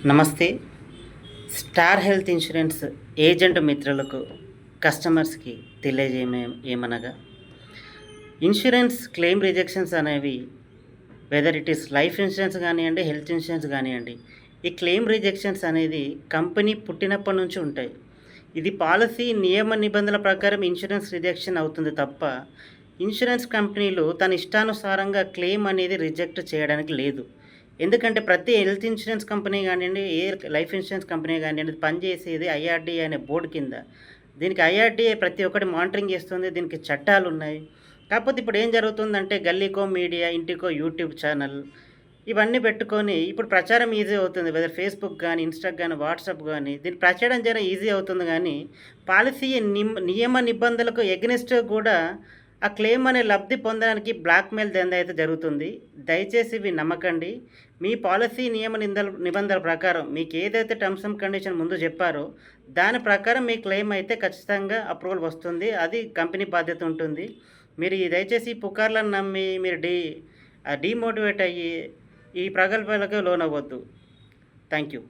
నమస్తే. Star health insurance agent మిత్రులకు, కస్టమర్స్‌కి ఏమనగా ఇన్సూరెన్స్ క్లెయిమ్ రిజెక్షన్స్ అనేవి whether it is life insurance గానియండి, హెల్త్ ఇన్సూరెన్స్ గానియండి, ఈ క్లెయిమ్ రిజెక్షన్స్ అనేది కంపెనీ పుట్టినప్పటి నుంచి ఉంటాయి. ఇది పాలసీ నియమ నిబంధనల ప్రకారం ఇన్సూరెన్స్ రిజెక్షన్ అవుతుంది తప్ప, ఇన్సూరెన్స్ కంపెనీలు తన ఇష్టానుసారంగా క్లెయిమ్ అనేది రిజెక్ట్ చేయడానికి లేదు. ఎందుకంటే ప్రతి హెల్త్ ఇన్సూరెన్స్ కంపెనీ గానియండి, లైఫ్ ఇన్సూరెన్స్ కంపెనీ గానియండి, పనిచేసేది ఐఆర్‌డీఏ అనే బోర్డ్ కింద. దీనికి ఐఆర్‌డీఏ ప్రతి ఒక్కటి మానిటరింగ్ చేస్తుంది. దీనికి చట్టాలున్నాయి. కాకపోతే ఇప్పుడు ఏం జరుగుతుందంటే గల్లీకో మీడియా, ఇంటికో యూట్యూబ్ ఛానల్ ఇవన్నీ పెట్టుకొని ఇప్పుడు ప్రచారం ఈజీ అవుతుంది. వెదర్ ఫేస్‌బుక్ గాని, గాని, వాట్సాప్ గాని దీన్ని ప్రచారం చేయడం ఈజీ అవుతుంది గానీ, పాలసీ నియమ నిబంధనలకు ఎగనెస్ట్‌గా కూడా ఆ క్లెయిమ్ అనే లబ్ధి పొందడానికి బ్లాక్‌మెయిల్ దందా అయితే జరుగుతుంది. దయచేసి ఇవి నమ్మకండి. మీ పాలసీ నిబంధనల ప్రకారం మీకేదైతే టర్మ్స్ అండ్ కండిషన్ ముందు చెప్పారో, దాని ప్రకారం మీ క్లెయిమ్ అయితే ఖచ్చితంగా అప్రూవల్ వస్తుంది. అది కంపెనీ బాధ్యత ఉంటుంది. మీరు దయచేసి ఈ పుకార్లను నమ్మి మీరు డీమోటివేట్ అయ్యి ఈ ప్రగల్భాలకు లోనవ్వద్దు. Thank you.